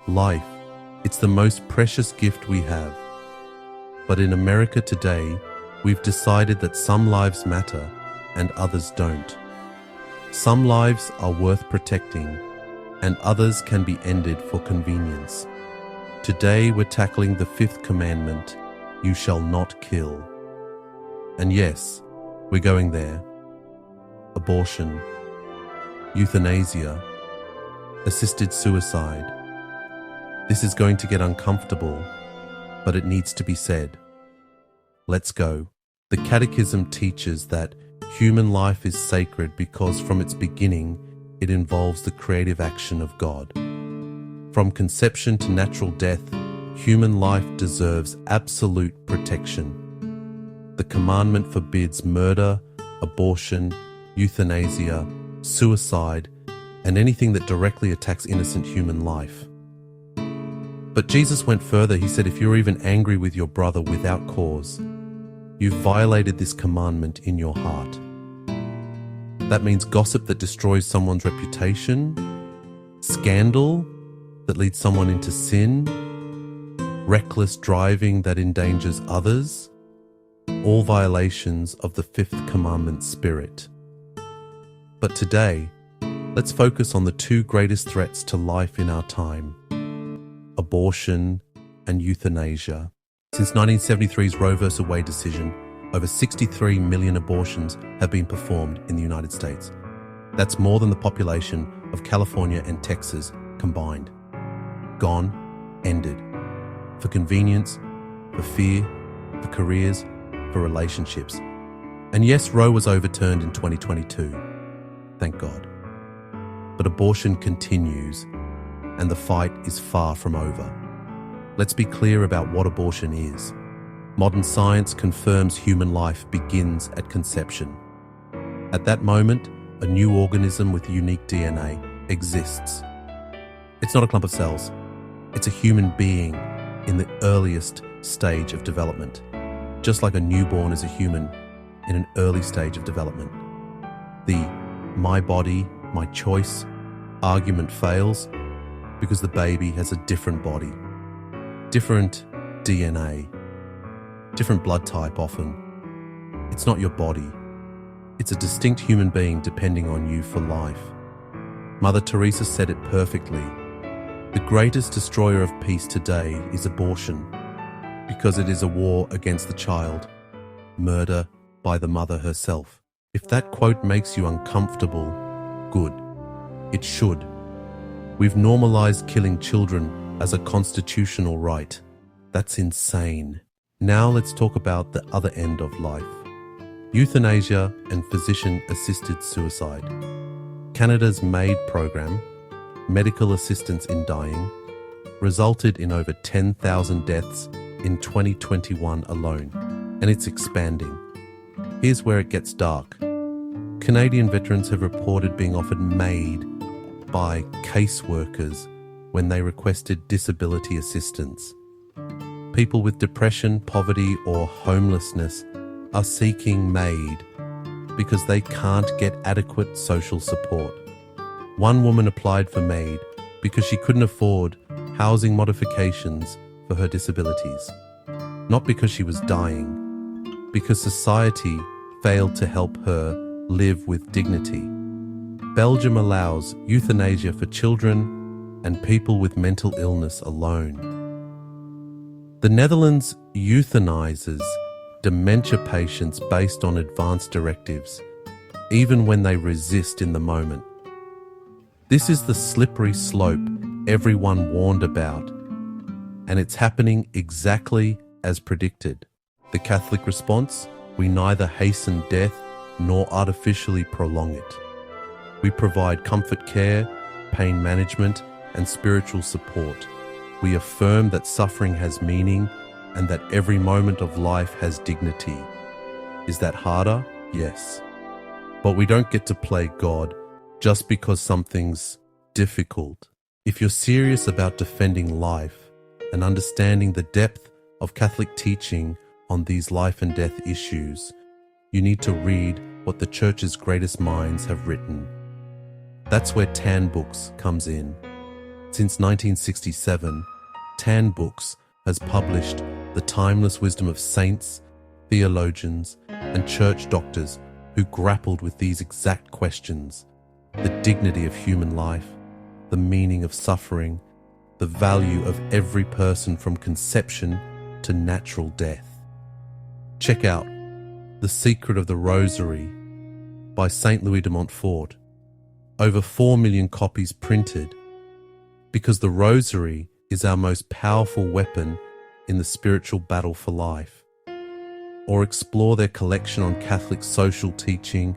Life, it's the most precious gift we have. But in America today, we've decided that some lives matter and others don't. Some lives are worth protecting and others can be ended for convenience. Today we're tackling the Fifth Commandment, you shall not kill. And yes, we're going there. Abortion, euthanasia, assisted suicide. This is going to get uncomfortable, but it needs to be said. Let's go. The Catechism teaches that human life is sacred because from its beginning, it involves the creative action of God. From conception to natural death, human life deserves absolute protection. The commandment forbids murder, abortion, euthanasia, suicide, and anything that directly attacks innocent human life. But Jesus went further. He said, if you're even angry with your brother without cause, you've violated this commandment in your heart. That means gossip that destroys someone's reputation, scandal that leads someone into sin, reckless driving that endangers others, all violations of the Fifth Commandment spirit. But today, let's focus on the two greatest threats to life in our time: abortion and euthanasia. Since 1973's Roe v. Wade decision, over 63 million abortions have been performed in the United States. That's more than the population of California and Texas combined. Gone, ended. For convenience, for fear, for careers, for relationships. And yes, Roe was overturned in 2022. Thank God. But abortion continues, and the fight is far from over. Let's be clear about what abortion is. Modern science confirms human life begins at conception. At that moment, a new organism with unique DNA exists. It's not a clump of cells. It's a human being in the earliest stage of development, just like a newborn is a human in an early stage of development. The my body, my choice argument fails because the baby has a different body, different DNA, different blood type often. It's not your body. It's a distinct human being depending on you for life. Mother Teresa said it perfectly. The greatest destroyer of peace today is abortion, because it is a war against the child, murder by the mother herself. If that quote makes you uncomfortable, good. It should. We've normalized killing children as a constitutional right. That's insane. Now let's talk about the other end of life. Euthanasia and physician-assisted suicide. Canada's MAID program, Medical Assistance in Dying, resulted in over 10,000 deaths in 2021 alone, and it's expanding. Here's where it gets dark. Canadian veterans have reported being offered MAID by caseworkers when they requested disability assistance. People with depression, poverty, or homelessness are seeking MAID because they can't get adequate social support. One woman applied for MAID because she couldn't afford housing modifications for her disabilities. Not because she was dying, because society failed to help her live with dignity. Belgium allows euthanasia for children and people with mental illness alone. The Netherlands euthanizes dementia patients based on advanced directives, even when they resist in the moment. This is the slippery slope everyone warned about, and it's happening exactly as predicted. The Catholic response: we neither hasten death nor artificially prolong it. We provide comfort care, pain management, and spiritual support. We affirm that suffering has meaning and that every moment of life has dignity. Is that harder? Yes. But we don't get to play God just because something's difficult. If you're serious about defending life and understanding the depth of Catholic teaching on these life and death issues, you need to read what the Church's greatest minds have written. That's where Tan Books comes in. Since 1967, Tan Books has published the timeless wisdom of saints, theologians, and church doctors who grappled with these exact questions: the dignity of human life, the meaning of suffering, the value of every person from conception to natural death. Check out The Secret of the Rosary by St. Louis de Montfort. Over 4 million copies printed, because the Rosary is our most powerful weapon in the spiritual battle for life. Or explore their collection on Catholic social teaching,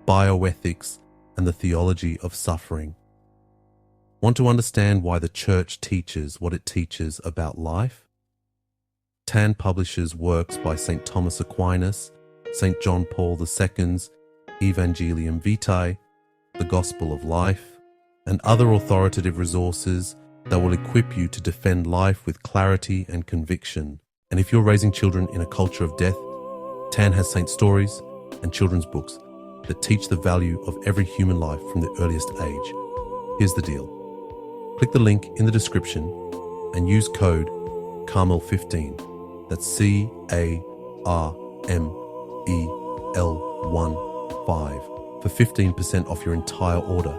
bioethics, and the theology of suffering. Want to understand why the Church teaches what it teaches about life? Tan publishes works by St. Thomas Aquinas, St. John Paul II's Evangelium Vitae, the Gospel of Life, and other authoritative resources that will equip you to defend life with clarity and conviction. And if you're raising children in a culture of death, Tan has saint stories and children's books that teach the value of every human life from the earliest age. Here's the deal. Click the link in the description and use code CARMEL15. That's CARMEL15 for 15% off your entire order.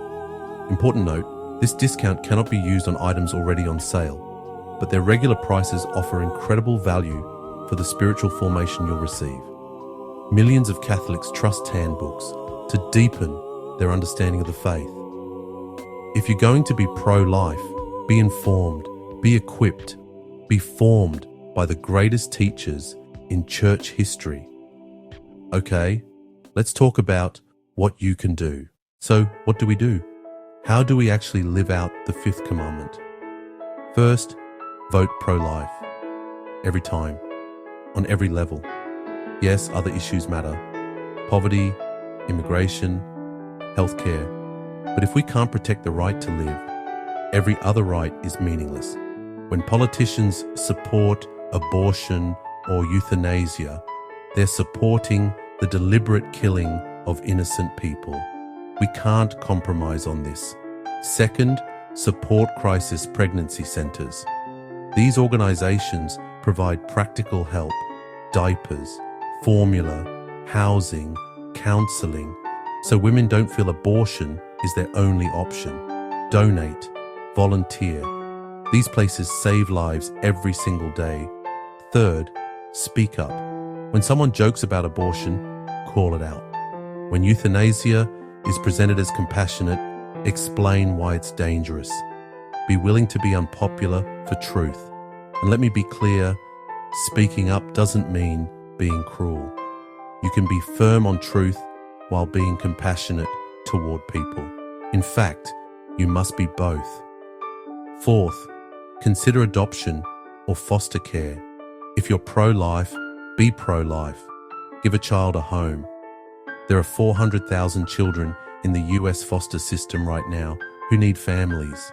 Important note, this discount cannot be used on items already on sale, but their regular prices offer incredible value for the spiritual formation you'll receive. Millions of Catholics trust Tan Books to deepen their understanding of the faith. If you're going to be pro-life, be informed, be equipped, be formed by the greatest teachers in church history. Okay, let's talk about what you can do. So, what do we do? How do we actually live out the Fifth Commandment? First, vote pro-life. Every time. On every level. Yes, other issues matter. Poverty, immigration, healthcare. But if we can't protect the right to live, every other right is meaningless. When politicians support abortion or euthanasia, they're supporting the deliberate killing of innocent people. We can't compromise on this. Second, support crisis pregnancy centers. These organizations provide practical help, diapers, formula, housing, counseling, so women don't feel abortion is their only option. Donate, volunteer. These places save lives every single day. Third, speak up. When someone jokes about abortion, call it out. When euthanasia is presented as compassionate, explain why it's dangerous. Be willing to be unpopular for truth. And let me be clear, speaking up doesn't mean being cruel. You can be firm on truth while being compassionate toward people. In fact, you must be both. Fourth, consider adoption or foster care. If you're pro-life, be pro-life. Give a child a home. There are 400,000 children in the US foster system right now who need families.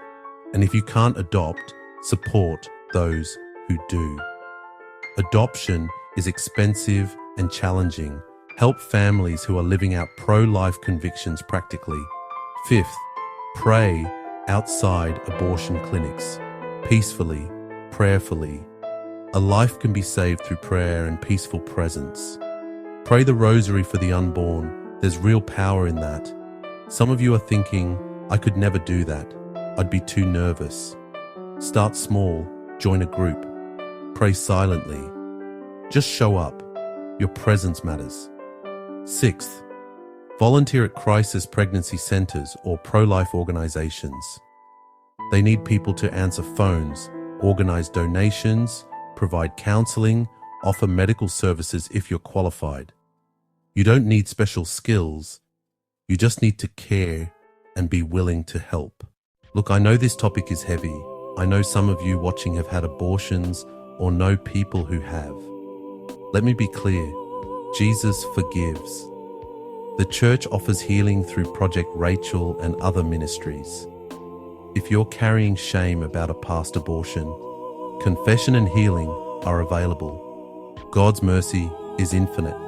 And if you can't adopt, support those who do. Adoption is expensive and challenging. Help families who are living out pro-life convictions practically. Fifth, pray outside abortion clinics, peacefully, prayerfully. A life can be saved through prayer and peaceful presence. Pray the Rosary for the unborn. There's real power in that. Some of you are thinking, I could never do that. I'd be too nervous. Start small, join a group. Pray silently. Just show up. Your presence matters. Sixth, volunteer at crisis pregnancy centers or pro-life organizations. They need people to answer phones, organize donations, provide counseling, offer medical services if you're qualified. You don't need special skills. You just need to care and be willing to help. Look, I know this topic is heavy. I know some of you watching have had abortions or know people who have. Let me be clear. Jesus forgives. The church offers healing through Project Rachel and other ministries. If you're carrying shame about a past abortion, confession and healing are available. God's mercy is infinite.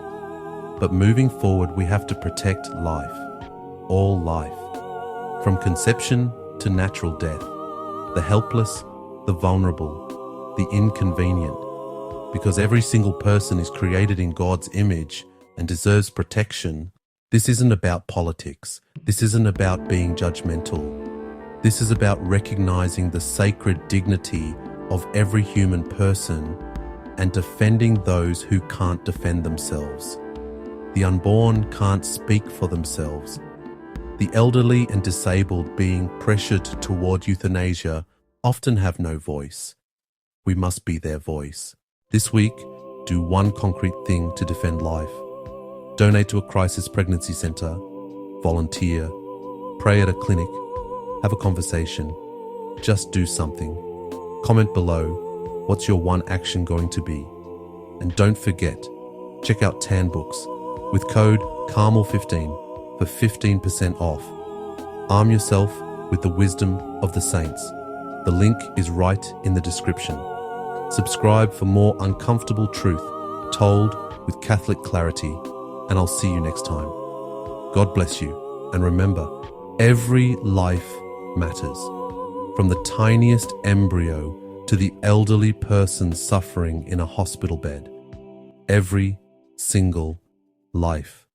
But moving forward, we have to protect life, all life, from conception to natural death. the helpless, the vulnerable, the inconvenient, because every single person is created in God's image and deserves protection. This isn't about politics. This isn't about being judgmental. This is about recognizing the sacred dignity of every human person and defending those who can't defend themselves. The unborn can't speak for themselves. The elderly and disabled being pressured toward euthanasia often have no voice. We must be their voice. This week, do one concrete thing to defend life. Donate to a crisis pregnancy center, volunteer, pray at a clinic, have a conversation. Just do something. Comment below, what's your one action going to be? And don't forget, check out Tan Books with code CARMEL15 for 15% off. Arm yourself with the wisdom of the saints. The link is right in the description. Subscribe for more uncomfortable truth told with Catholic clarity, and I'll see you next time. God bless you, and remember, every life matters, from the tiniest embryo to the elderly person suffering in a hospital bed. Every single life